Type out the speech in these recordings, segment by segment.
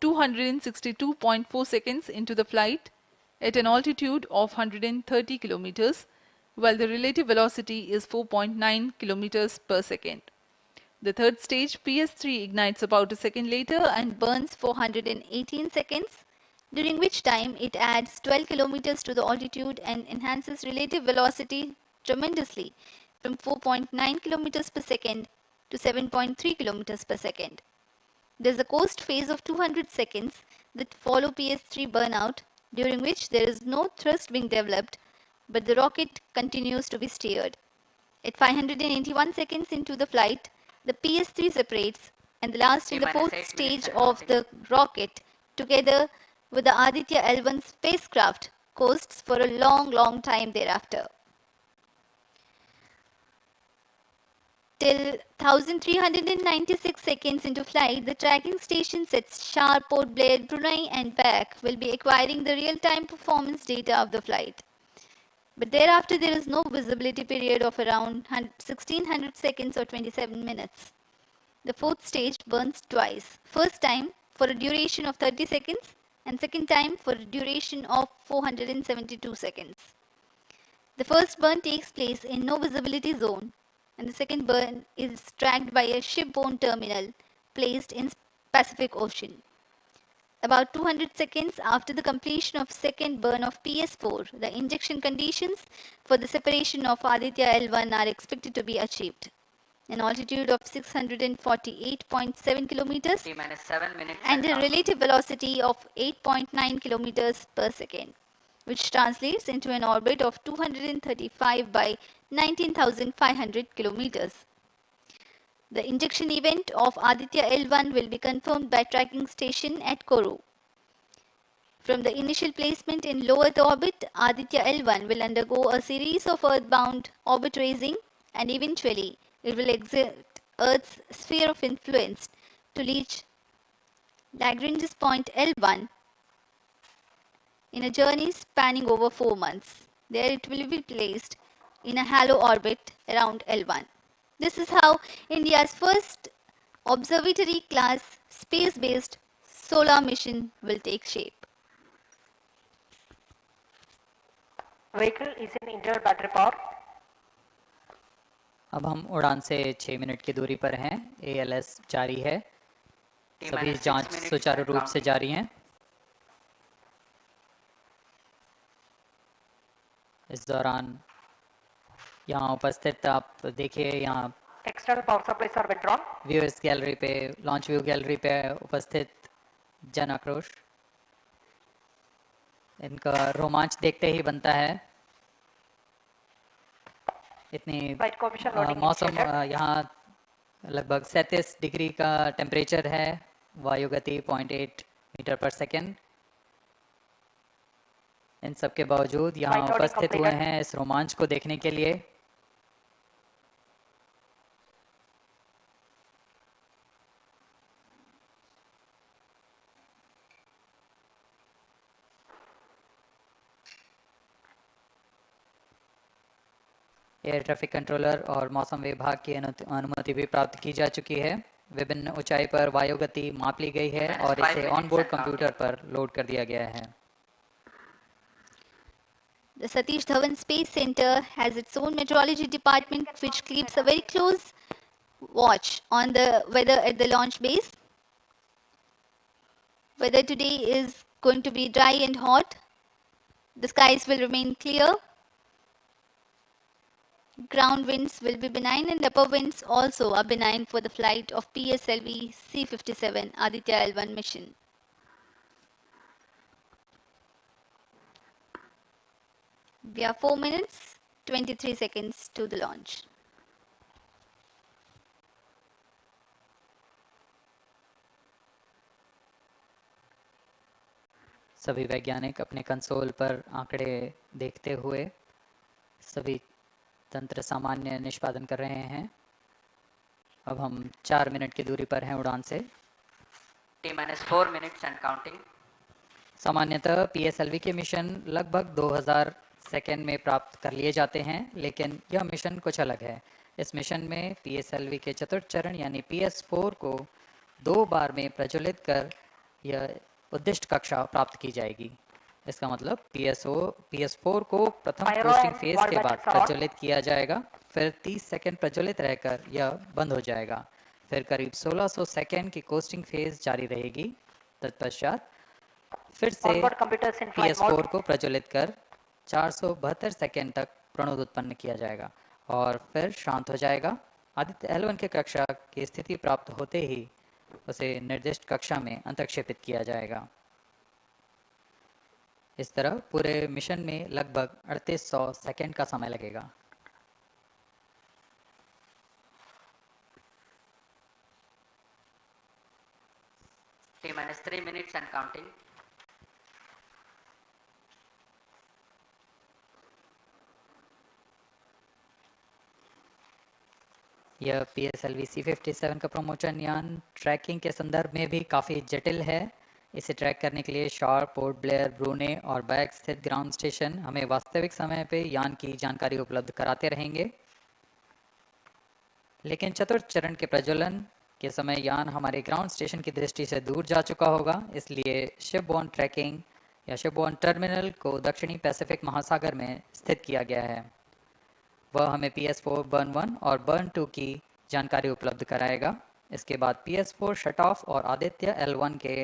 262.4 seconds into the flight at an altitude of 130 kilometers, while the relative velocity is 4.9 kilometers per second. The third stage, PS3, ignites about a second later and burns for 118 seconds, during which time it adds 12 kilometers to the altitude and enhances relative velocity tremendously from 4.9 kilometers per second to 7.3 kilometers per second. There is a coast phase of 200 seconds that follow PS3 burnout, during which there is no thrust being developed, but the rocket continues to be steered. At 581 seconds into the flight, the PS3 separates, and the last and the fourth stage of the rocket, together with the Aditya-L1 spacecraft, coasts for a long time thereafter. Till 1396 seconds into flight, the tracking stations at Shar, Port Blair, Brunei and back will be acquiring the real-time performance data of the flight. But thereafter there is no visibility period of around 1600 seconds or 27 minutes. The fourth stage burns twice. First time for a duration of 30 seconds and second time for a duration of 472 seconds. The first burn takes place in no visibility zone, and the second burn is tracked by a shipborne terminal placed in Pacific Ocean. About 200 seconds after the completion of second burn of PS4, the injection conditions for the separation of Aditya-L1 are expected to be achieved. An altitude of 648.7 kilometers and a relative velocity of 8.9 kilometers per second, which translates into an orbit of 235 by 19,500 kilometers. The injection event of Aditya-L1 will be confirmed by tracking station at Kourou. From the initial placement in low Earth orbit, Aditya-L1 will undergo a series of earthbound orbit raising, and eventually it will exit Earth's sphere of influence to reach Lagrange's point L1 in a journey spanning over 4 months. There it will be placed in a halo orbit around L1. This is how India's first observatory class space-based solar mission will take shape. Vehicle is in internal battery power. अब हम उड़ान से 6 minute की दूरी पर हैं। ALS जारी है, सभी जांच सुचारू रूप से जारी हैं। इस दौरान यहाँ उपस्थित आप देखिए, यहाँ external power supply are withdrawn. Viewers gallery पे, लॉन्च व्यू गैलरी पे उपस्थित जन आक्रोश, इनका रोमांच देखते ही बनता है। इतनी मौसम यहाँ लगभग 37 डिग्री का टेम्परेचर है, वायु गति 0.8 मीटर पर सेकेंड। इन सब के बावजूद यहाँ उपस्थित हुए हैं इस रोमांच को देखने के लिए। एयर ट्रैफिक कंट्रोलर और मौसम विभाग की अनुमति भी प्राप्त की जा चुकी है। विभिन्न ऊंचाई पर वायु गति माप ली गई है और इसे ऑन बोर्ड कंप्यूटर पर लोड कर दिया गया है। The Satish Dhawan Space Center has its own meteorology department which keeps a very close watch on the weather at the launch base. Weather today is going to be dry and hot. The skies will remain clear. Ground winds will be benign and upper winds also are benign for the flight of PSLV-C57 Aditya-L1 mission. We are 4 minutes, 23 seconds to the launch. सभी वैज्ञानिक अपने console पर आंकड़े देखते हुए सभी तंत्र सामान्य निष्पादन कर रहे हैं। अब हम 4 मिनट की दूरी पर हैं उड़ान से। T-4 minutes and counting. सामान्यतः PSLV के मिशन लगभग 2000 सेकेंड में प्राप्त कर लिए जाते हैं, लेकिन यह मिशन कुछ अलग है। इस मिशन में PSLV के चतुर्थ चरण यानी PS4 को 2 बार में प्रज्वलित कर यह उद्दिष्ट कक्षा प्राप्त की जाएगी। इसका मतलब PS4 को प्रथम Pyro costing and phase wall के बाद buttons are on. प्रज्वलित किया जाएगा, फिर 30 सेकंड प्रज्वलित रहकर यह बंद हो जाएगा, फिर करीब 1600 सेकंड की कोस्टिंग फेज जारी रहेगी। तत्पश्चात फिर से Onboard computers in flight mode. PS4 को प्रज्वलित कर 472 सेकंड तक प्रणोद उत्पन्न किया जाएगा और फिर शांत हो जाएगा। आदित्य-L1 के कक्षा की स्थिति प्राप्त होते ही उसे निर्दिष्ट कक्षा में अंतर्क्षेपित किया जाएगा। इस तरह पूरे मिशन में लगभग 3800 सेकंड का समय लगेगा। T-3 minutes and counting. यह PSLV-C57 का प्रमोशन यान ट्रैकिंग के संदर्भ में भी काफ़ी जटिल है। इसे ट्रैक करने के लिए शार्प, पोर्ट ब्लेयर, ब्रूने और बैग स्थित ग्राउंड स्टेशन हमें वास्तविक समय पे यान की जानकारी उपलब्ध कराते रहेंगे। लेकिन चतुर्थ चरण के प्रज्वलन के समय यान हमारे ग्राउंड स्टेशन की दृष्टि से दूर जा चुका होगा, इसलिए शिपबोर्न ट्रैकिंग या शिपबोर्न टर्मिनल को दक्षिणी पैसिफिक महासागर में स्थित किया गया है। वह हमें PS4 बर्न 1 और बर्न 2 की जानकारी उपलब्ध कराएगा। इसके बाद PS4 शट ऑफ और आदित्य-L1 के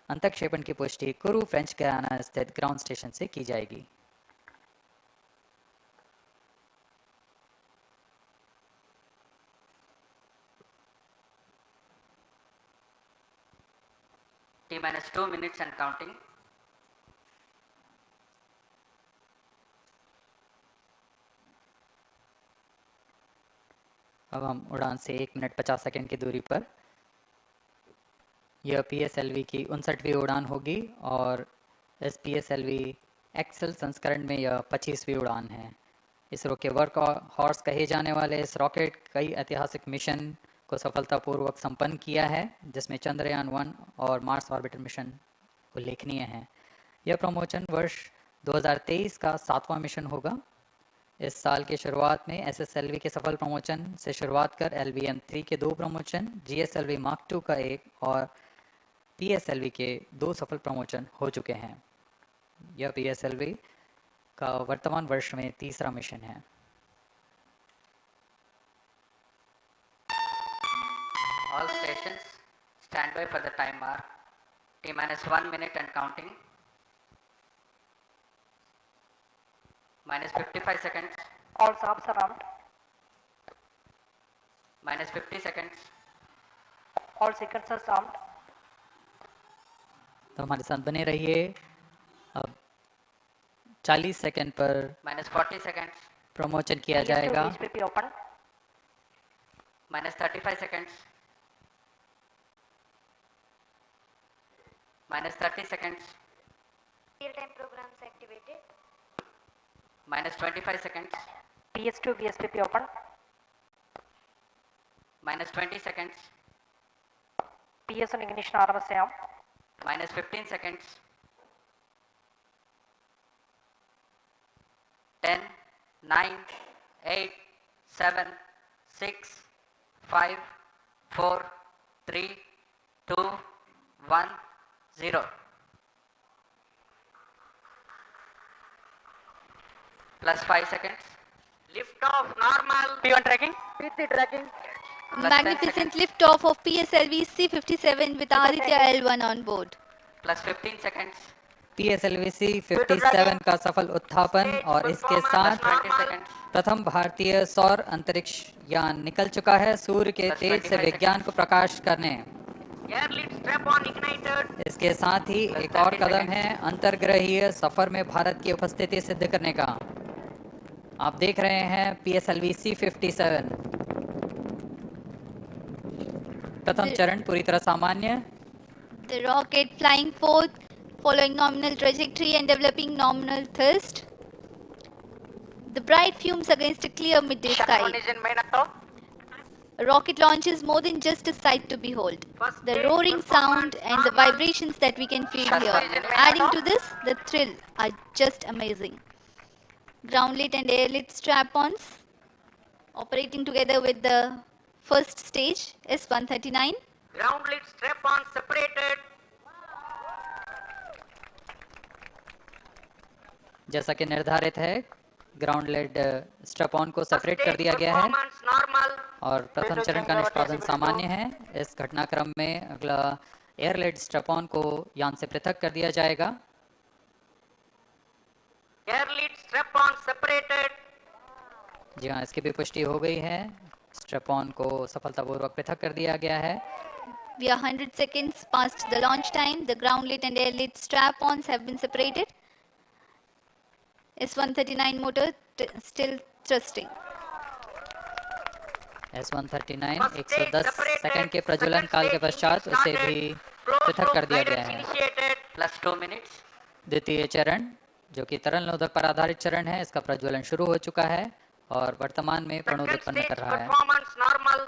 अंतक्षेपण की पुष्टि कुरु फ्रेंच गयाना स्थित ग्राउंड स्टेशन से की जाएगी। T-2 minutes and counting. अब हम उड़ान से 1 मिनट 50 सेकंड की दूरी पर। यह PSLV की 59वीं उड़ान होगी और इस PSLV एक्सेल संस्करण में यह 25वीं उड़ान है। इसरो के वर्क हॉर्स कहे जाने वाले इस रॉकेट कई ऐतिहासिक मिशन को सफलतापूर्वक संपन्न किया है, जिसमें चंद्रयान 1 और मार्स ऑर्बिटर मिशन उल्लेखनीय हैं। यह प्रमोशन वर्ष 2023 का 7वां मिशन होगा। इस साल की शुरुआत में SSLV के सफल प्रमोशन से शुरुआत कर LVM-3 के 2 प्रमोशन, GSLV Mark II का 1 और PSLV के 2 सफल प्रमोशन हो चुके हैं। यह PSLV का वर्तमान वर्ष में 3रा मिशन है। All stations stand by for the time mark. T-1 minute and counting. -55 seconds. All subs are armed. -50 seconds. All seekers are armed. तो हमारे साथ बने रहिए। अब 40 सेकंड पर -40 seconds. प्रमोशन किया PS2 जाएगा। VSPP open. -35 seconds. -30 seconds. Real-time programs activated. -25 seconds. PS2 VSPP open. -20 seconds. PS1 ignition RMS arm. -15 seconds. 10, 9, 8, 7, 6, 5, 4, 3, 2, 1, 0. +5 seconds. Lift off normal. P1 tracking. With the tracking. +10 Magnificent seconds. liftoff of PSLV-C57 with Aditya-L1 on board. +15 seconds. PSLV-C57 का सफल उत्थापन और इसके साथ +20 seconds. प्रथम भारतीय सौर अंतरिक्ष यान निकल चुका है सूर्य के बस तेज से 25 विज्ञान को प्रकाश करने। Air lead strap on ignited. इसके साथ ही बस एक और 30 कदम seconds. है अंतर्ग्रहीय सफर में भारत की उपस्थिति सिद्ध करने का। आप देख रहे हैं PSLV-C57 प्रथम चरण पूरी तरह सामान्य। The rocket flying forth, following nominal trajectory and developing nominal thrust. The bright fumes against a clear midday sky. A rocket launch is more than just a sight to behold. The roaring sound and the vibrations that we can feel here, adding to this, the thrill, are just amazing. Ground-lit and air-lit strap-ons operating together with the first stage S-139. Ground lead strap on separated. जैसा कि निर्धारित है, ground lead strap on को separate कर दिया गया है और प्रथम चरण का निष्पादन सामान्य है। इस घटनाक्रम में अगला एयर लेड स्ट्रैप ऑन को यान से पृथक कर दिया जाएगा। Air lead strap on separated. जी हाँ, इसकी भी पुष्टि हो गई है। स्ट्रैप ऑन को सफलतापूर्वक पृथक कर दिया गया है। We are 100 seconds past the launch time. The ground lit and air lit strap-ons have been separated. S139 motor still thrusting. S139 110 second के प्रज्वलन काल के पश्चात उसे भी पृथक कर दिया गया है। Plus 2 minutes. द्वितीय चरण, जो कि तरल नोदक पर आधारित चरण है, इसका प्रज्वलन शुरू हो चुका है और वर्तमान में प्रणोद Second उत्पन्न stage कर रहा है। performance normal.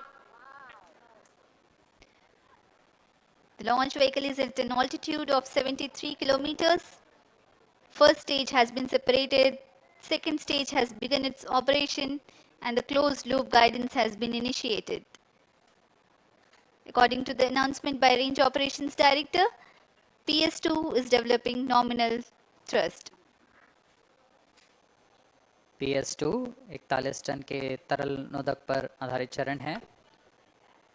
The launch vehicle is at an altitude of 73 kilometers. First stage has been separated. Second stage has begun its operation and the closed loop guidance has been initiated. According to the announcement by Range Operations Director, PS2 is developing nominal thrust. PS2 41 ton के तरल नोदक पर आधारित चरण है।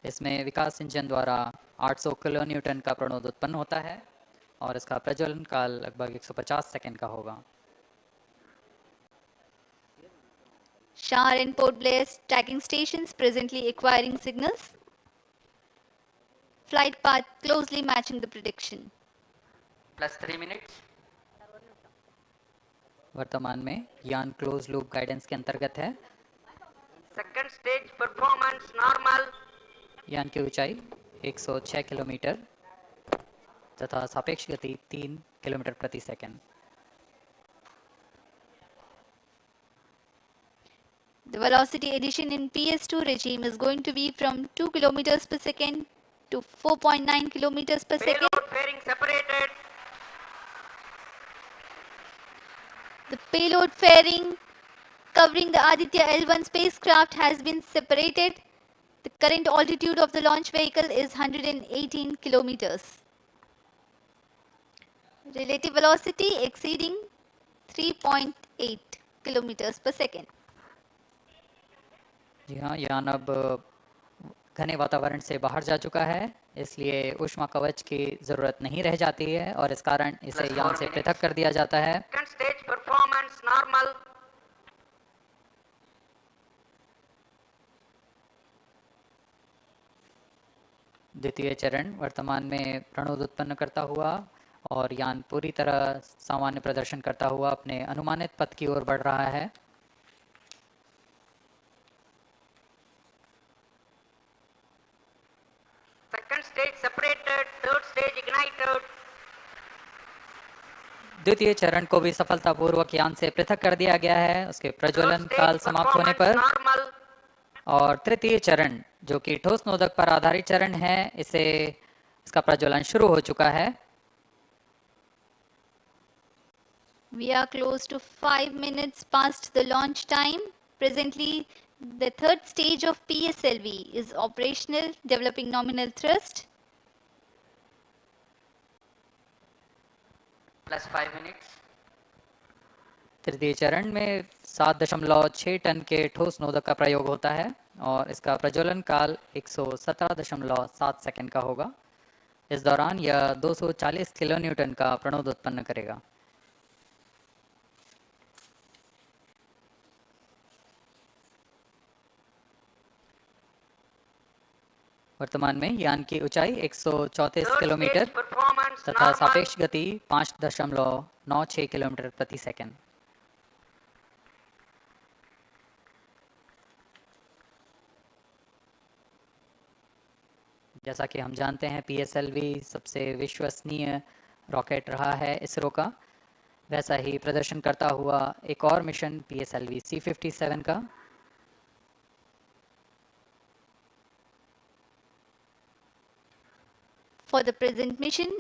इसमें विकास engine द्वारा 800 kilo Newton का प्रणोद उत्पन्न होता है और इसका प्रज्वलन काल लगभग 150 सेकंड का होगा। Shar and Port Blair tracking stations presently acquiring signals. Flight path closely matching the prediction. Plus 3 minutes. वर्तमान में यान क्लोज लूप गाइडेंस के अंतर्गत है। Second stage performance normal. यान की ऊंचाई 106 किलोमीटर तथा सापेक्ष गति 3 किलोमीटर प्रति second. The velocity addition in PS2 regime is going to be from 2 kilometers per second to 4.9 kilometers per second. Payload fairing separated. The payload fairing covering the Aditya-L1 spacecraft has been separated. The current altitude of the launch vehicle is 118 kilometers. Relative velocity exceeding 3.8 kilometers per second. जी हाँ, यान अब घने वातावरण से बाहर जा चुका है, इसलिए ऊष्मा कवच की जरूरत नहीं रह जाती है और इस कारण इसे यान से पृथक कर दिया जाता है। Second stage performance normal. द्वितीय चरण वर्तमान में प्रणोद उत्पन्न करता हुआ और यान पूरी तरह सामान्य प्रदर्शन करता हुआ अपने अनुमानित पथ की ओर बढ़ रहा है। Second stage separated. Third stage ignited. द्वितीय चरण को भी सफलतापूर्वक यान से पृथक कर दिया गया है उसके प्रज्वलन काल समाप्त होने पर। Normal. और तृतीय चरण, जो कि ठोस नोदक पर आधारित चरण है, इसका प्रज्वलन शुरू हो चुका है। We are close to 5 minutes past the launch time. Presently, the third stage of PSLV is operational, developing nominal thrust. Plus 5 minutes. तृतीय चरण में 7.6 टन के ठोस नोदक का प्रयोग होता है और इसका प्रज्वलन काल 117.7 सेकंड का होगा। इस दौरान यह 240 किलो न्यूटन का प्रणोद उत्पन्न करेगा। वर्तमान में यान की ऊंचाई 134 किलोमीटर तथा सापेक्ष गति 5.96 किलोमीटर प्रति सेकंड। जैसा कि हम जानते हैं, PSLV सबसे विश्वसनीय रॉकेट रहा है इसरो का, वैसा ही प्रदर्शन करता हुआ एक और मिशन PSLV-C57 का। For the present mission,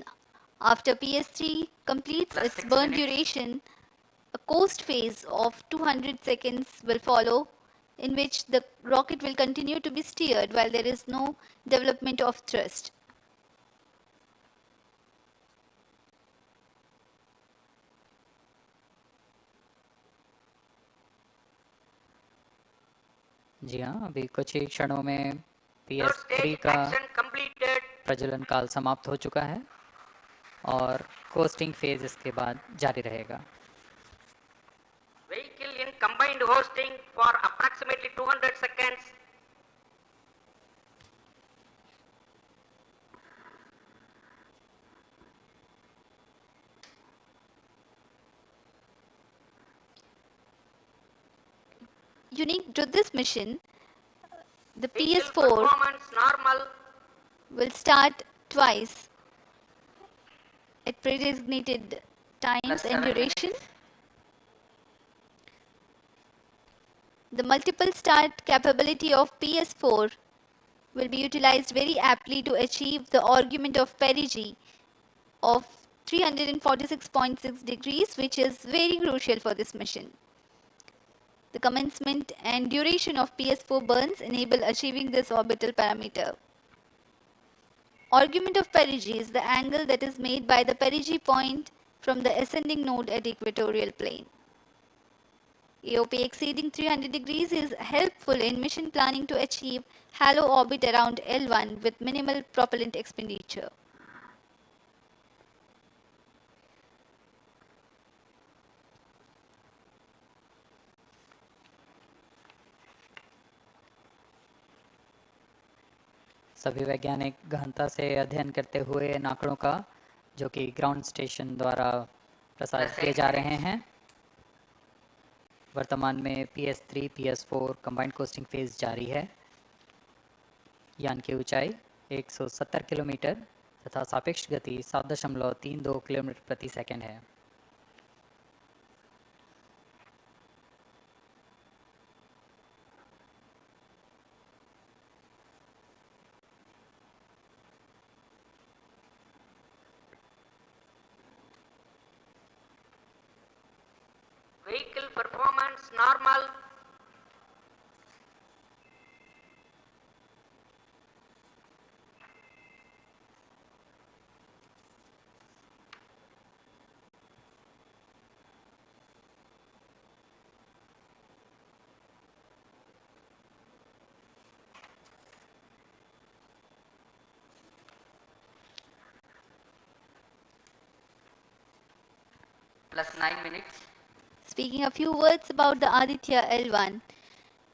after PS3 completes Plus its 6 burn minutes. duration, a coast phase of 200 seconds will follow, in which the rocket will continue to be steered while there is no development of thrust. जी हाँ, अभी कुछ ही क्षणों में Third PS3 stage का action completed. प्रज्वलन काल समाप्त हो चुका है और कोस्टिंग फेज इसके बाद जारी रहेगा। Vehicle in combined hosting for approximately 200 seconds. Unique to this mission, the Vehicle PS4 performance normal. will start twice at pre-designated times Plus and 7 duration. minutes. The multiple start capability of PS4 will be utilized very aptly to achieve the argument of perigee of 346.6 degrees, which is very crucial for this mission. The commencement and duration of PS4 burns enable achieving this orbital parameter. Argument of perigee is the angle that is made by the perigee point from the ascending node at equatorial plane. AOP exceeding 300 degrees is helpful in mission planning to achieve halo orbit around L1 with minimal propellant expenditure. सभी वैज्ञानिक गहनता से अध्ययन करते हुए इन आंकड़ों का, जो कि ग्राउंड स्टेशन द्वारा प्रसारित किए जा रहे हैं। वर्तमान में PS3 PS4 combined costing phase जारी है। यान की ऊंचाई 170 किलोमीटर तथा सापेक्ष गति 7.32 किलोमीटर प्रति सेकंड है। Vehicle performance normal. Plus 9 minutes. Speaking a few words about the Aditya-L1,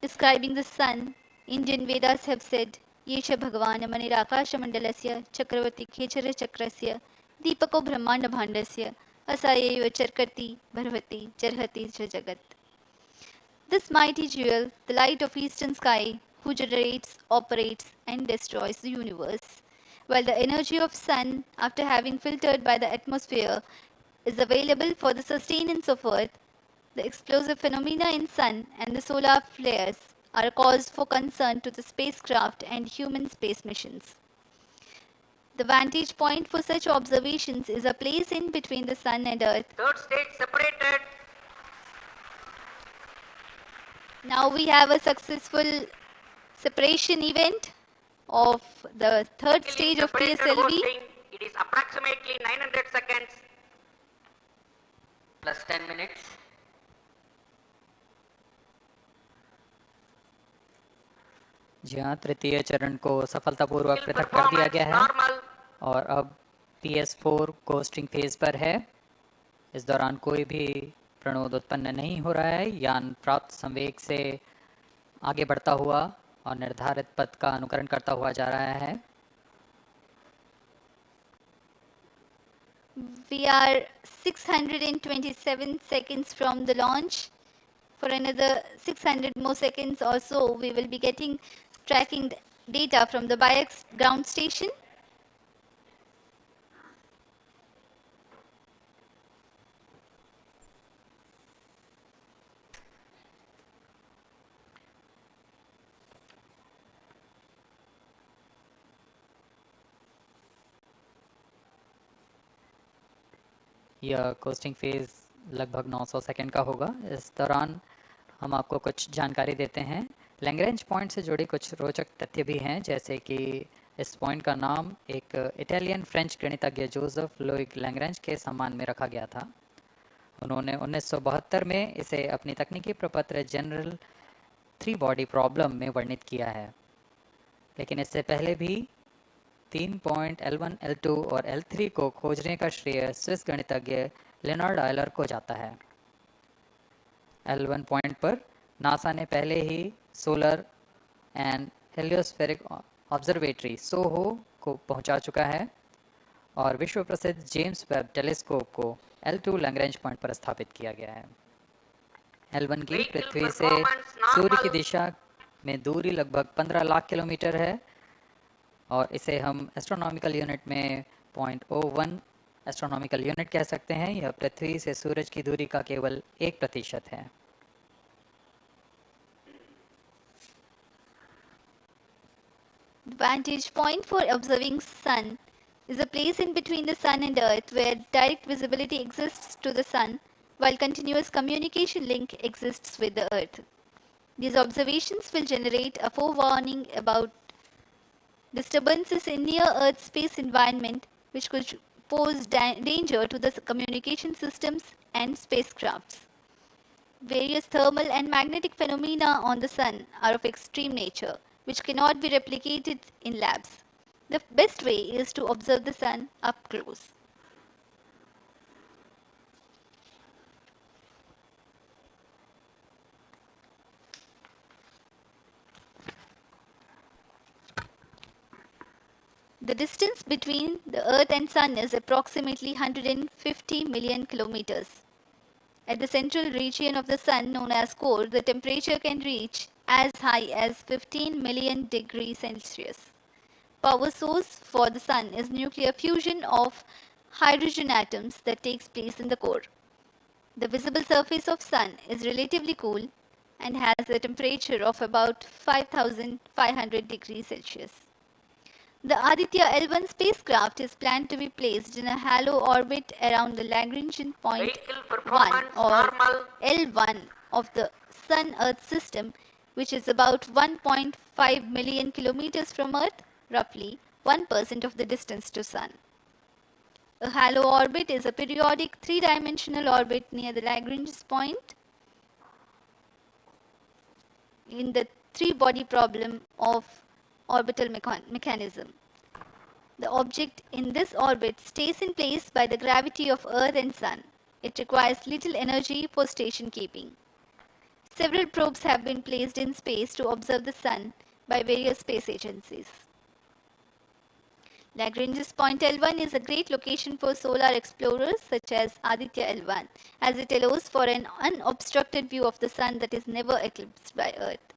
describing the sun, Indian Vedas have said, Yesha Bhagavan Manirakashamandalasya Chakravarti Khechara Chakrasya Deepako Brahmanda Bhandasya Asayeva Charkati Bharvati Charhati Jagat. This mighty jewel, the light of eastern sky, who generates, operates, and destroys the universe, while the energy of sun, after having filtered by the atmosphere, is available for the sustenance of earth, the explosive phenomena in sun and the solar flares are a cause for concern to the spacecraft and human space missions. The vantage point for such observations is a place in between the sun and earth. Third stage separated. Now we have a successful separation event of the third stage of Separated PSLV. hosting. It is approximately 900 seconds. Plus 10 minutes. जी हाँ, तृतीय चरण को सफलतापूर्वक Vehicle पृथक कर दिया performance गया है normal. और अब PS4 कोस्टिंग फेज पर है। इस दौरान कोई भी प्रणोद उत्पन्न नहीं हो रहा है। यान प्राप्त संवेग से आगे बढ़ता हुआ और निर्धारित पथ का अनुकरण करता हुआ जा रहा है। We are 627 seconds from the launch. For another 600 more seconds or so, we will be getting tracking data from the BIAX ground station. यह कोस्टिंग फेज लगभग 900 सेकंड का होगा। इस दौरान हम आपको कुछ जानकारी देते हैं। लैग्रेंज पॉइंट से जुड़ी कुछ रोचक तथ्य भी हैं, जैसे कि इस पॉइंट का नाम एक इटालियन फ्रेंच गणितज्ञ जोसेफ लुइग लैग्रेंज के सम्मान में रखा गया था। उन्होंने 1972 में इसे अपनी तकनीकी प्रपत्र जनरल 3 बॉडी प्रॉब्लम में वर्णित किया है, लेकिन इससे पहले भी 3 पॉइंट L1, L2 और L3 को खोजने का श्रेय स्विस गणितज्ञ लेनार्ड आयलर को जाता है। L1 पॉइंट पर नासा ने पहले ही सोलर एंड हेलियोस्फेरिक ऑब्जर्वेटरी सोहो को पहुंचा चुका है और विश्व प्रसिद्ध जेम्स वेब टेलीस्कोप को L2 लैग्रेंज पॉइंट पर स्थापित किया गया है। L1 की पृथ्वी से सूर्य की दिशा में दूरी लगभग 15 लाख किलोमीटर है और इसे हम एस्ट्रोनॉमिकल यूनिट में 0.01 एस्ट्रोनॉमिकल यूनिट कह सकते हैं। यह पृथ्वी से सूरज की दूरी का केवल 1% है। The vantage point for observing sun is a place in between the sun and earth where direct visibility exists to the sun while continuous communication link exists with the earth. These observations will generate a forewarning about disturbances in near Earth space environment which could pose danger to the communication systems and spacecrafts. Various thermal and magnetic phenomena on the sun are of extreme nature, which cannot be replicated in labs. The best way is to observe the sun up close. The distance between the Earth and Sun is approximately 150 million kilometers. At the central region of the Sun, known as core, the temperature can reach as high as 15 million degrees Celsius. Power source for the Sun is nuclear fusion of hydrogen atoms that takes place in the core. The visible surface of Sun is relatively cool and has a temperature of about 5500 degrees Celsius. The Aditya-L1 spacecraft is planned to be placed in a halo orbit around the Lagrangian point 1 or L1 of the Sun-Earth system, which is about 1.5 million kilometers from Earth, roughly 1% of the distance to Sun. A halo orbit is a periodic three-dimensional orbit near the Lagrange point in the three-body problem of orbital mechanism. The object in this orbit stays in place by the gravity of Earth and Sun. It requires little energy for station keeping. Several probes have been placed in space to observe the Sun by various space agencies. Lagrange's point L1 is a great location for solar explorers such as Aditya-L1, as it allows for an unobstructed view of the Sun that is never eclipsed by Earth.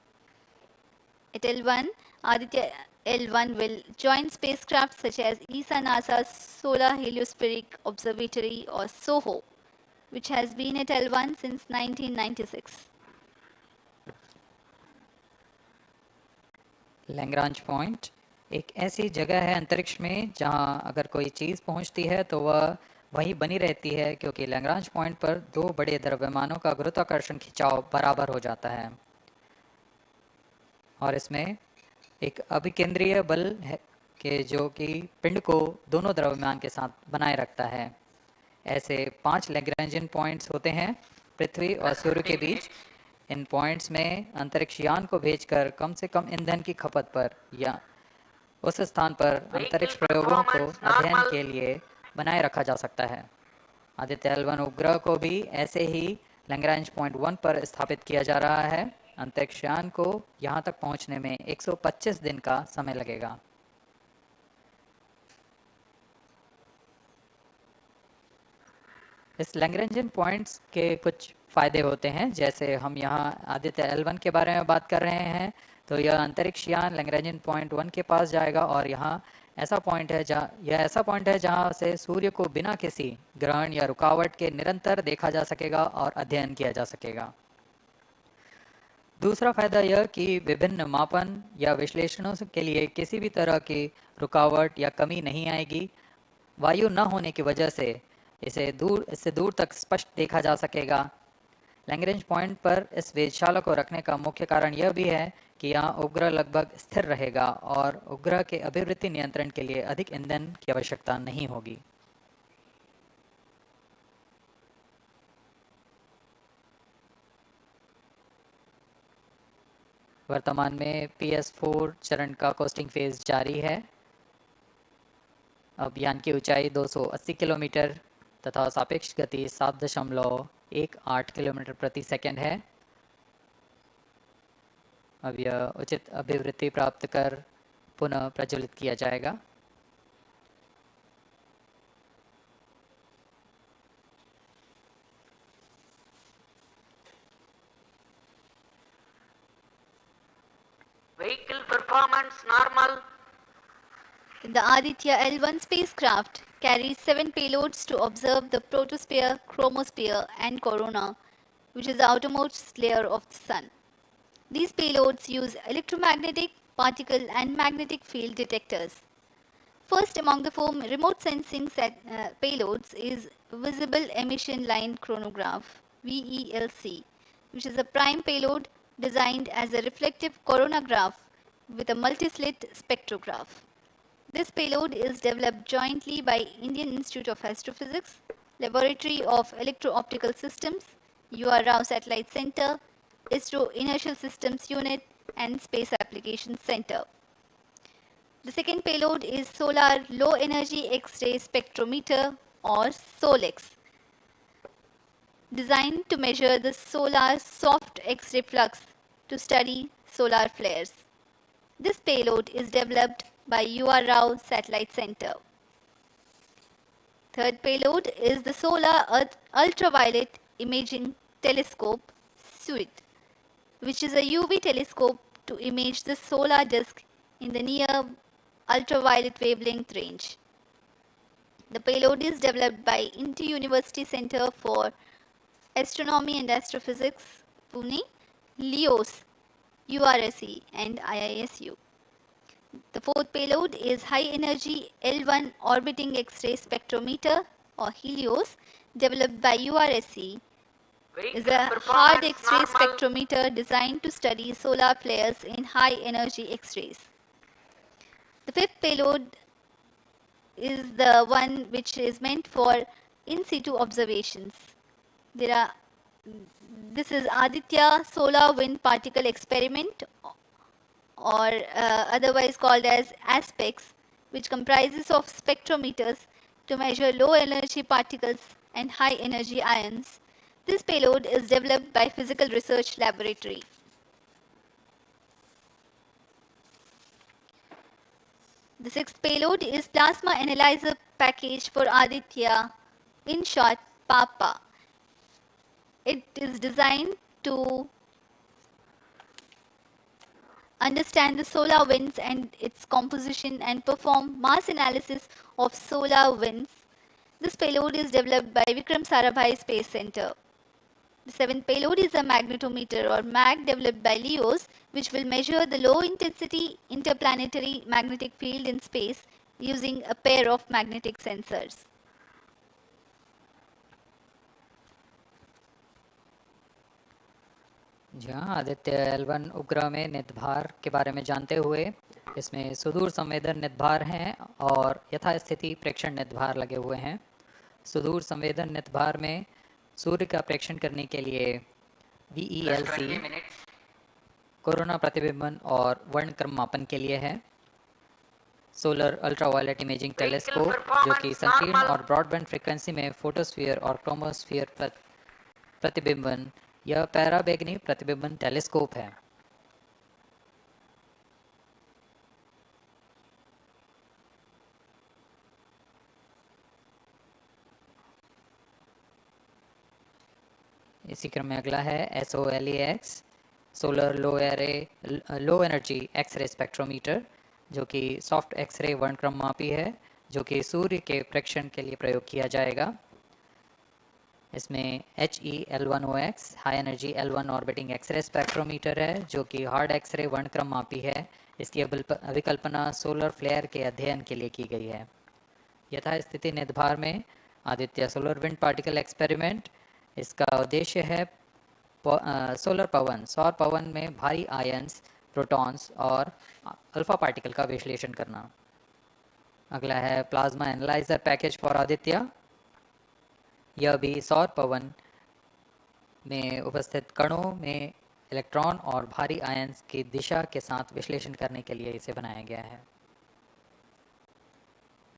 At L1, Aditya-L1 will join spacecraft such as ESA-NASA's Solar Heliospheric Observatory or SOHO, which has been at L1 since 1996. Lagrange point एक ऐसी जगह है अंतरिक्ष में जहां अगर कोई चीज़ पहुंचती है तो वह वहीं बनी रहती है, क्योंकि लैग्रांज पॉइंट पर दो बड़े द्रव्यमानों का गुरुत्वाकर्षण खिंचाव बराबर हो जाता है और इसमें एक अभिकेंद्रीय बल है कि जो कि पिंड को दोनों द्रव्यमान के साथ बनाए रखता है। ऐसे 5 लैग्रांजियन पॉइंट्स होते हैं पृथ्वी और सूर्य के बीच। इन पॉइंट्स में अंतरिक्ष यान को भेजकर कम से कम ईंधन की खपत पर या उस स्थान पर अंतरिक्ष प्रयोगों को अध्ययन के लिए बनाए रखा जा सकता है। आदित्य-L1 उपग्रह को भी ऐसे ही लैग्रांज पॉइंट 1 पर स्थापित किया जा रहा है। अंतरिक्ष यान को यहां तक पहुंचने में 125 दिन का समय लगेगा। इस लैग्रेंजियन पॉइंट्स के कुछ फ़ायदे होते हैं, जैसे हम यहाँ आदित्य-L1 के बारे में बात कर रहे हैं तो यह अंतरिक्ष यान लैग्रेंजियन पॉइंट 1 के पास जाएगा और यह ऐसा पॉइंट है जहाँ से सूर्य को बिना किसी ग्रहण या रुकावट के निरंतर देखा जा सकेगा और अध्ययन किया जा सकेगा। दूसरा फायदा यह कि विभिन्न मापन या विश्लेषणों के लिए किसी भी तरह की रुकावट या कमी नहीं आएगी। वायु न होने की वजह से इससे दूर तक स्पष्ट देखा जा सकेगा। लैग्रेंज पॉइंट पर इस वेधशाला को रखने का मुख्य कारण यह भी है कि यहाँ उपग्रह लगभग स्थिर रहेगा और उपग्रह के अभिवृद्धि नियंत्रण के लिए अधिक ईंधन की आवश्यकता नहीं होगी। वर्तमान में PS4 चरण का कोस्टिंग फेज जारी है। अब यान की ऊंचाई 280 किलोमीटर तथा सापेक्ष गति 7.18 किलोमीटर प्रति सेकंड है। अब यह उचित अभिवृद्धि प्राप्त कर पुनः प्रज्वलित किया जाएगा। Vehicle performance normal. The Aditya-L1 spacecraft carries 7 payloads to observe the protosphere, chromosphere, and corona, which is the outermost layer of the Sun. These payloads use electromagnetic, particle, and magnetic field detectors. First among the 4 remote sensing payloads is Visible Emission Line Chronograph (VELC), which is a prime payload designed as a reflective coronagraph with a multi-slit spectrograph. This payload is developed jointly by Indian Institute of Astrophysics, Laboratory of Electro-Optical Systems, UR Rao Satellite Center, ISRO Inertial Systems Unit, and Space Applications Center. The second payload is Solar Low Energy X-ray Spectrometer, or SOLEX, designed to measure the solar soft X-ray flux to study solar flares. This payload is developed by UR Rao Satellite Center. Third payload is the Solar Ultraviolet Imaging Telescope suite, which is a UV telescope to image the solar disk in the near ultraviolet wavelength range. The payload is developed by Inter-University Center for Astronomy and Astrophysics, Pune, LEOS, URSE, and IISU. The fourth payload is High Energy L1 Orbiting X-ray Spectrometer, or HELIOS, developed by URSE. Is a hard X-ray spectrometer designed to study solar flares in high energy X-rays. The fifth payload is the one which is meant for in situ observations. This is Aditya Solar Wind Particle Experiment, or otherwise called as ASPEX, which comprises of spectrometers to measure low energy particles and high energy ions. This payload is developed by Physical Research Laboratory. The sixth payload is Plasma Analyzer Package for Aditya, in short PAPA. It is designed to understand the solar winds and its composition and perform mass analysis of solar winds. This payload is developed by Vikram Sarabhai Space Center. The seventh payload is a magnetometer, or MAG, developed by LEOS, which will measure the low intensity interplanetary magnetic field in space using a pair of magnetic sensors. जहाँ आदित्य-L1 उपग्रह में निदभार के बारे में जानते हुए इसमें सुदूर संवेदन निदभार हैं और यथास्थिति प्रेक्षण निदभार लगे हुए हैं। सुदूर संवेदन निदभार में सूर्य का प्रेक्षण करने के लिए VELC कोरोना प्रतिबिंबन और वर्णक्रम मापन के लिए है। सोलर अल्ट्रावायलेट इमेजिंग टेलीस्कोप, जो कि संकीर्ण और ब्रॉडबैंड फ्रीक्वेंसी में फोटोस्फीयर और क्रोमोस्फीयर प्रतिबिंबन यह पैराबैंगनी प्रतिबिंबन टेलीस्कोप है। इसी क्रम में अगला है SOLEX, solar low energy x ray spectrometer, जो कि सॉफ्ट एक्सरे वर्णक्रम मापी है, जो कि सूर्य के प्रेक्षण के लिए प्रयोग किया जाएगा। इसमें HEL1OX high energy L1 orbiting x ray spectrometer है, जो कि हार्ड एक्सरे वर्णक्रम मापी है। इसकी अभिकल्पना सोलर फ्लेयर के अध्ययन के लिए की गई है। यथास्थिति निदभार में Aditya solar wind particle experiment, इसका उद्देश्य है सोलर पवन, सौर पवन में भारी आयंस, प्रोटॉन्स और अल्फा पार्टिकल का विश्लेषण करना। अगला है plasma analyser package for Aditya. यह भी सौर पवन में उपस्थित कणों में इलेक्ट्रॉन और भारी आयंस की दिशा के साथ विश्लेषण करने के लिए इसे बनाया गया है।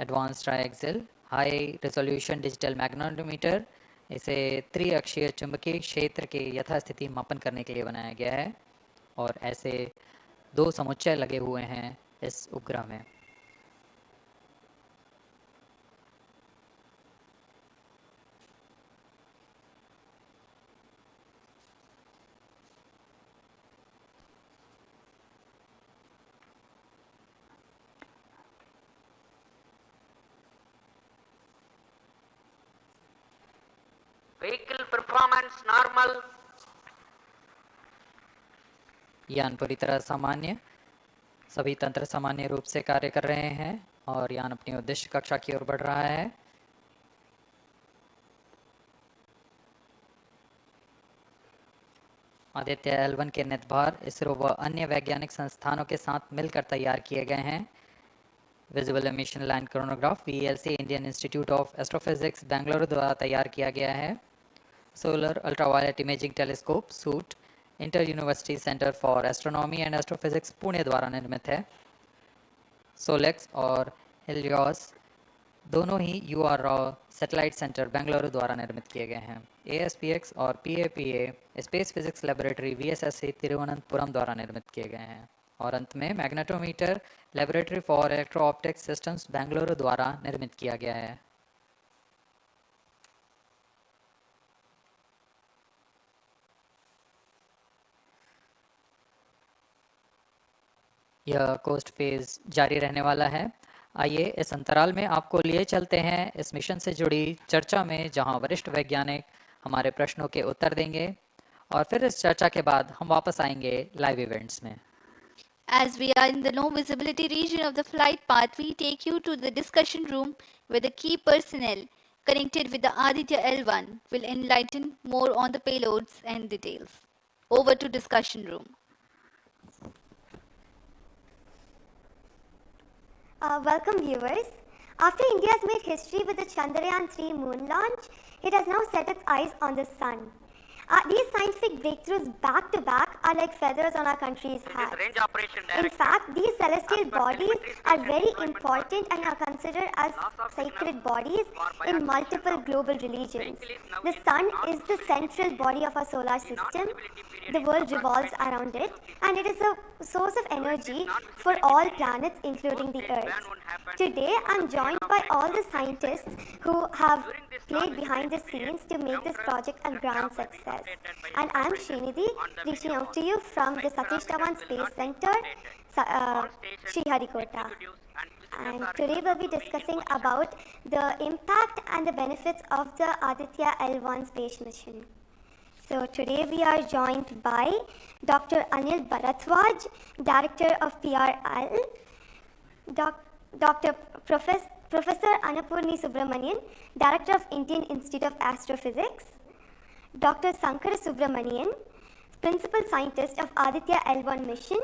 Advance triaxial high resolution digital magnetometer, इसे त्रिअक्षीय चुंबकीय क्षेत्र के यथास्थिति मापन करने के लिए बनाया गया है और ऐसे 2 समुच्चय लगे हुए हैं इस उपग्रह में। Vehicle performance normal. यान पूरी तरह सामान्य, सभी तंत्र सामान्य रूप से कार्य कर रहे हैं और यान अपनी उद्देश्य कक्षा की ओर बढ़ रहा है। आदित्य-L1 के नितभार इसरो व अन्य वैज्ञानिक संस्थानों के साथ मिलकर तैयार किए गए हैं। Visual emission line chronograph VLC Indian institute of astrophysics Bengaluru द्वारा तैयार किया गया है। Solar ultraviolet imaging telescope suit inter university centre for astronomy and astrophysics Pune द्वारा निर्मित है। सोलेक्स और हेलियोस दोनों ही UR सैटेलाइट सेंटर बेंगलुरु द्वारा निर्मित किए गए हैं। ASPX और PAPA space physics laboratory VSSC Thiruvananthapuram द्वारा निर्मित किए गए हैं। और अंत में magnetometer laboratory for electro optics systems Bengaluru द्वारा निर्मित किया गया है। यह कोस्ट फेज जारी रहने वाला है। आइए इस अंतराल में आपको लिए चलते हैं इस मिशन से जुड़ी चर्चा में, जहां वरिष्ठ वैज्ञानिक हमारे प्रश्नों के उत्तर देंगे और फिर इस चर्चा के बाद हम वापस आएंगे लाइव इवेंट्स में। As we are in the low visibility region of the flight path, we take you to the discussion room where the key personnel connected with the Aditya-L1 will enlighten more on the payloads and details. Over to discussion room. Welcome viewers. After India has made history with the Chandrayaan-3 moon launch, it has now set its eyes on the sun. These scientific breakthroughs back to back are like feathers on our country's hat. In fact, these celestial bodies are very important and are considered as sacred bodies in multiple global religions. The sun is the central body of our solar system. The world revolves around it, and it is a source of energy for all planets, including the Earth. Today, I'm joined by all the scientists who have played behind the scenes to make this project a grand success. And I'm Srinidhi, reaching out to you from the Satish Dhawan Space Center, Sriharikota. And today we'll be discussing about the impact and the benefits of the Aditya-L1 space mission. So today we are joined by Dr. Anil Bharadwaj, Director of PRL, Professor Annapurni Subramanian, Director of Indian Institute of Astrophysics, Dr. Sankara Subramanian, Principal Scientist of Aditya-L1 mission,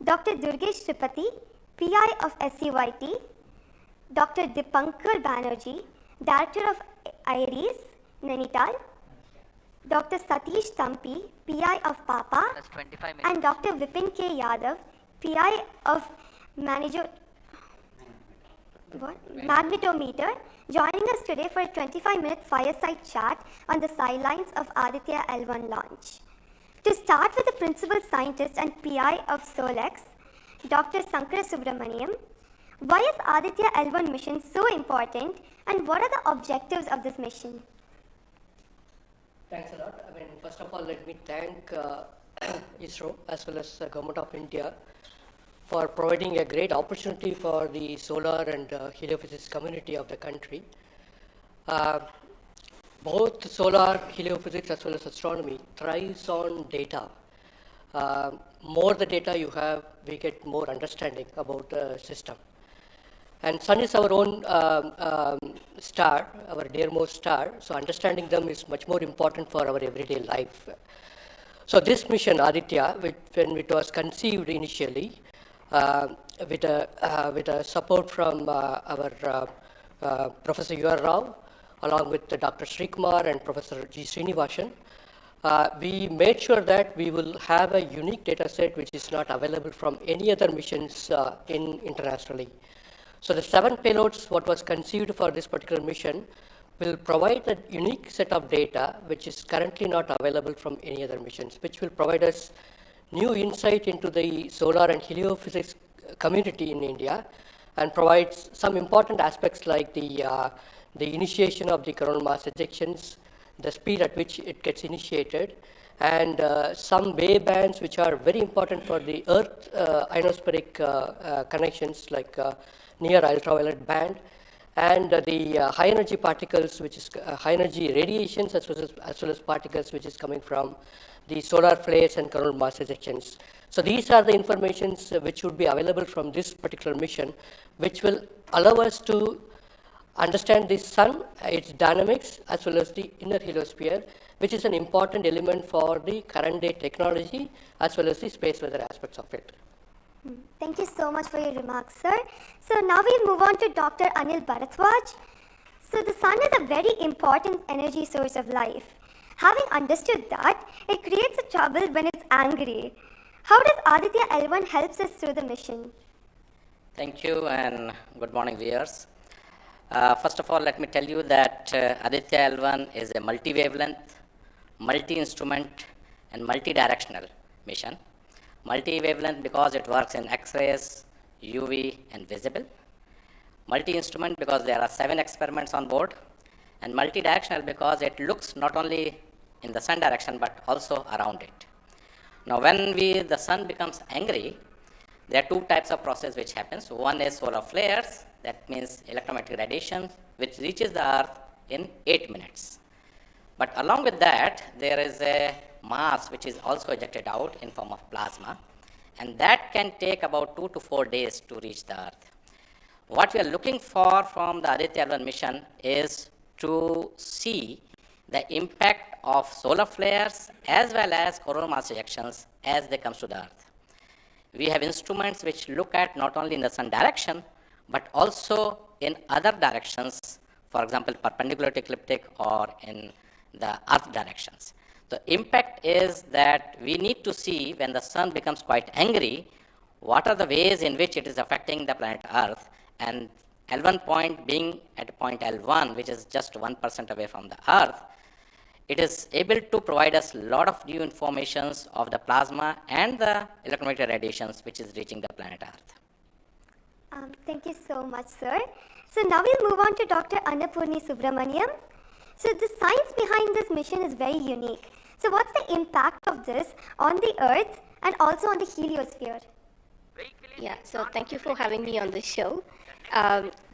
Dr. Durgesh Tripathi, PI of SCYT, Dr. Dipankar Banerjee, Director of IRIS, Nainital, Dr. Satish Thampi, PI of PAPA, and Dr. Vipin K. Yadav, PI of Magnetometer, joining us today for a 25-minute fireside chat on the sidelines of Aditya-L1 launch. To start with the principal scientist and PI of SOLEX, Dr. Sankara Subramaniam, why is Aditya-L1 mission so important and what are the objectives of this mission? Thanks a lot. First of all, let me thank ISRO as well as the Government of India for providing a great opportunity for the solar and heliophysics community of the country. Both solar, heliophysics as well as astronomy thrives on data. More the data you have, we get more understanding about the system. And sun is our own star, our dearmost star, so understanding them is much more important for our everyday life. So this mission, Aditya, when it was conceived initially, with a support from our Professor U.R. Rao, along with Dr. Sri Kumar and Professor G. Srinivasan, we made sure that we will have a unique data set which is not available from any other missions internationally. So the 7 payloads, what was conceived for this particular mission, will provide a unique set of data which is currently not available from any other missions, which will provide us new insight into the solar and heliophysics community in India, and provides some important aspects like the initiation of the coronal mass ejections, the speed at which it gets initiated, and some wave bands which are very important for the Earth ionospheric connections, like near ultraviolet band, and the high energy particles, which is high energy radiations, as well as particles which is coming from the solar flares and coronal mass ejections. So these are the informations which would be available from this particular mission, which will allow us to understand the sun, its dynamics, as well as the inner heliosphere, which is an important element for the current day technology, as well as the space weather aspects of it. Thank you so much for your remarks, sir. So now we'll move on to Dr. Anil Bharadwaj. So the sun is a very important energy source of life. Having understood that, it creates a trouble when it's angry. How does Aditya-L1 helps us through the mission? Thank you and good morning, viewers. First of all, let me tell you that Aditya-L1 is a multi-wavelength, multi-instrument and multi-directional mission. Multi-wavelength because it works in X-rays, UV and visible. Multi-instrument because there are 7 experiments on board. And multi-directional because it looks not only in the sun direction but also around it. Now when the sun becomes angry, there are 2 types of process which happens. One is solar flares, that means electromagnetic radiation, which reaches the earth in 8 minutes. But along with that, there is a mass which is also ejected out in form of plasma, and that can take about 2 to 4 days to reach the earth. What we are looking for from the Aditya-L1 mission is to see the impact of solar flares as well as coronal mass ejections as they come to the earth. We have instruments which look at not only in the sun direction, but also in other directions, for example, perpendicular to ecliptic or in the earth directions. The impact is that we need to see when the sun becomes quite angry, what are the ways in which it is affecting the planet Earth, and L1 point being at point L1, which is just 1% away from the Earth, it is able to provide us a lot of new informations of the plasma and the electromagnetic radiations which is reaching the planet Earth. Thank you so much, sir. So now we'll move on to Dr. Annapurni Subramaniam. So the science behind this mission is very unique. So what's the impact of this on the Earth and also on the heliosphere? Yeah, so thank you for having me on the show.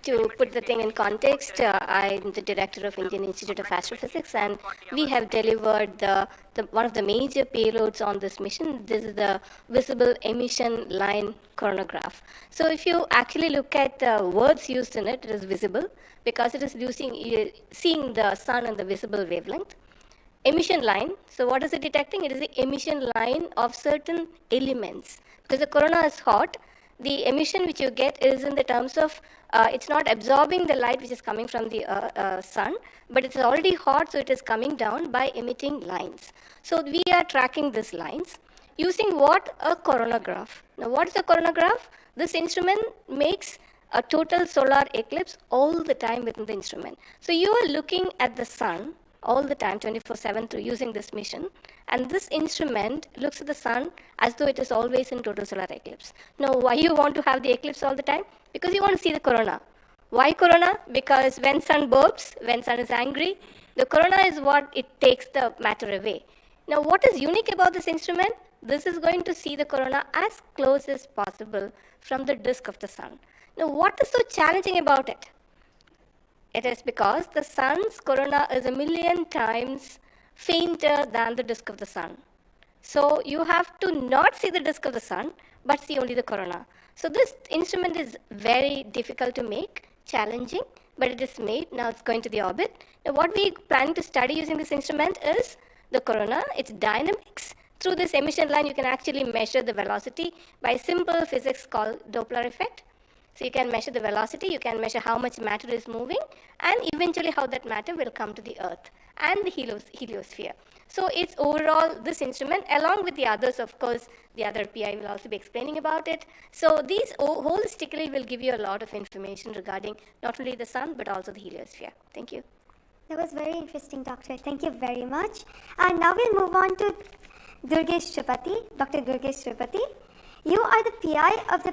To put the thing in context, I'm the director of Indian Institute of Astrophysics, and we have delivered one of the major payloads on this mission. This is the visible emission line coronagraph. So if you actually look at the words used in it, it is visible because it is seeing the sun and the visible wavelength. Emission line, so what is it detecting? It is the emission line of certain elements. Because the corona is hot, the emission which you get is in the terms of, it's not absorbing the light which is coming from the sun, but it's already hot, so it is coming down by emitting lines. So we are tracking these lines using what? A coronagraph. Now what is a coronagraph? This instrument makes a total solar eclipse all the time within the instrument. So you are looking at the sun all the time, 24/7, through using this mission. And this instrument looks at the sun as though it is always in total solar eclipse. Now, why you want to have the eclipse all the time? Because you want to see the corona. Why corona? Because when sun burps, when sun is angry, the corona is what it takes the matter away. Now, what is unique about this instrument? This is going to see the corona as close as possible from the disk of the sun. Now, what is so challenging about it? It is because the sun's corona is 1,000,000 times fainter than the disk of the sun. So you have to not see the disk of the sun, but see only the corona. So this instrument is very difficult to make, challenging, but it is made. Now it's going to the orbit. Now what we plan to study using this instrument is the corona, its dynamics. Through this emission line, you can actually measure the velocity by simple physics called Doppler effect. So you can measure the velocity, you can measure how much matter is moving, and eventually how that matter will come to the Earth and the heliosphere. So it's overall this instrument, along with the others, of course, the other PI will also be explaining about it. So these holistically will give you a lot of information regarding not only the sun, but also the heliosphere. Thank you. That was very interesting, Doctor. Thank you very much. And now we'll move on to Durgesh Tripathi, Dr. Durgesh Tripathi. You are the PI of the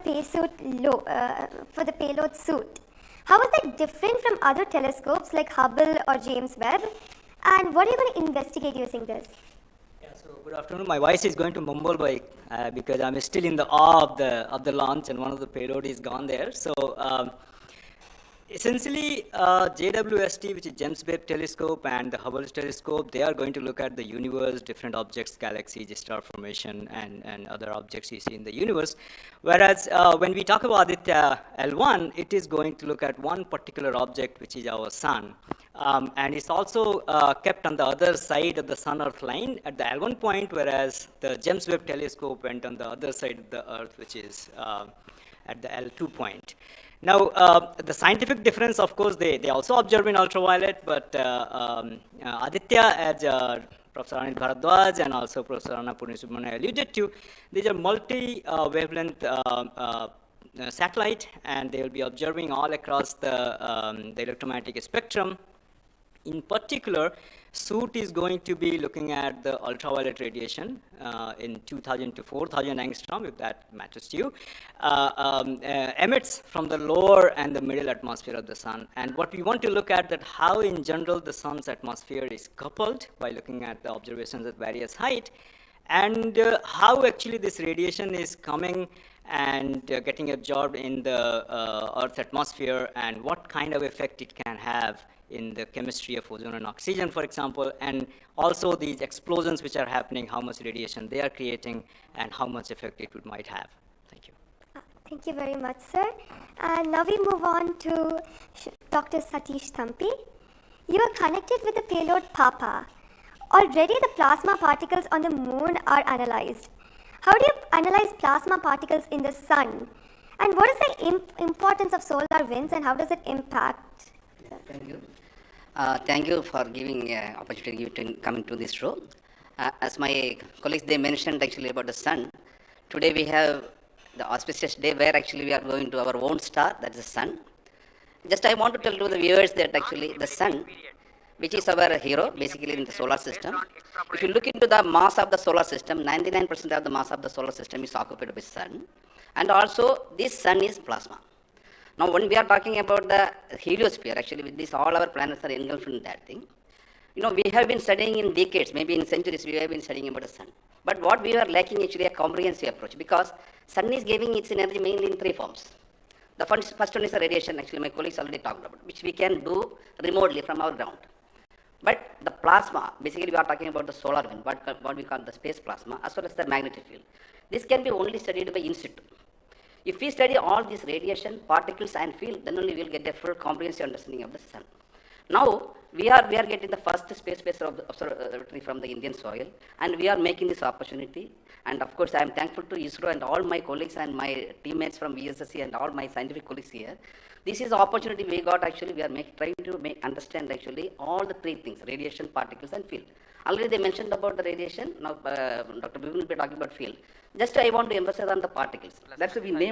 for the payload suit. How is that different from other telescopes like Hubble or James Webb? And what are you going to investigate using this? Yeah, so good afternoon. My voice is going to mumble because I'm still in the awe of the launch, and one of the payload is gone there. So essentially, JWST, which is James Webb Telescope, and the Hubble Telescope, they are going to look at the universe, different objects, galaxies, star formation, and other objects you see in the universe. Whereas when we talk about Aditya-L1, it is going to look at one particular object, which is our sun. And it's also kept on the other side of the Sun-Earth line at the L1 point, whereas the James Webb Telescope went on the other side of the Earth, which is at the L2 point. Now, the scientific difference, of course, they also observe in ultraviolet, but Aditya, as Professor Anil Bharadwaj and also Professor Anna Purnisubramanian alluded to, these are multi-wavelength satellite, and they will be observing all across the electromagnetic spectrum. In particular, suit is going to be looking at the ultraviolet radiation in 2000 to 4000 angstrom, if that matters to you, emits from the lower and the middle atmosphere of the sun. And what we want to look at that how in general the sun's atmosphere is coupled by looking at the observations at various height, and how actually this radiation is coming and getting absorbed in the Earth's atmosphere, and what kind of effect it can have in the chemistry of ozone and oxygen, for example, and also these explosions which are happening, how much radiation they are creating, and how much effect it might have. Thank you. Thank you very much, sir. And now we move on to Dr. Satish Thampi. You are connected with the payload PAPA. Already the plasma particles on the moon are analyzed. How do you analyze plasma particles in the sun? And what is the importance of solar winds, and how does it impact? Thank you. Thank you for giving opportunity to come into this show. As my colleagues, they mentioned actually about the sun. Today we have the auspicious day where actually we are going to our own star, that is the sun. Just I want to tell to the viewers that actually the sun, which is our hero basically in the solar system. If you look into the mass of the solar system, 99% of the mass of the solar system is occupied by sun. And also this sun is plasma. Now when we are talking about the heliosphere, actually with this all our planets are engulfed in that thing. You know, we have been studying in decades, maybe in centuries, we have been studying about the sun. But what we are lacking actually a comprehensive approach, because sun is giving its energy mainly in three forms. The first one is the radiation, actually my colleagues already talked about, which we can do remotely from our ground. But the plasma, basically we are talking about the solar wind, what we call the space plasma, as well as the magnetic field. This can be only studied by in situ. If we study all these radiation, particles and field, then only we will get a full comprehensive understanding of the sun. Now, we are getting the first space-based observatory from the Indian soil, and we are making this opportunity. And of course, I am thankful to ISRO and all my colleagues and my teammates from VSSC and all my scientific colleagues here. This is the opportunity we got actually, we are trying to understand actually all the three things, radiation, particles and field. Already they mentioned about the radiation, now Dr. Bibin will be talking about field. Just I want to emphasize on the particles. That's why we name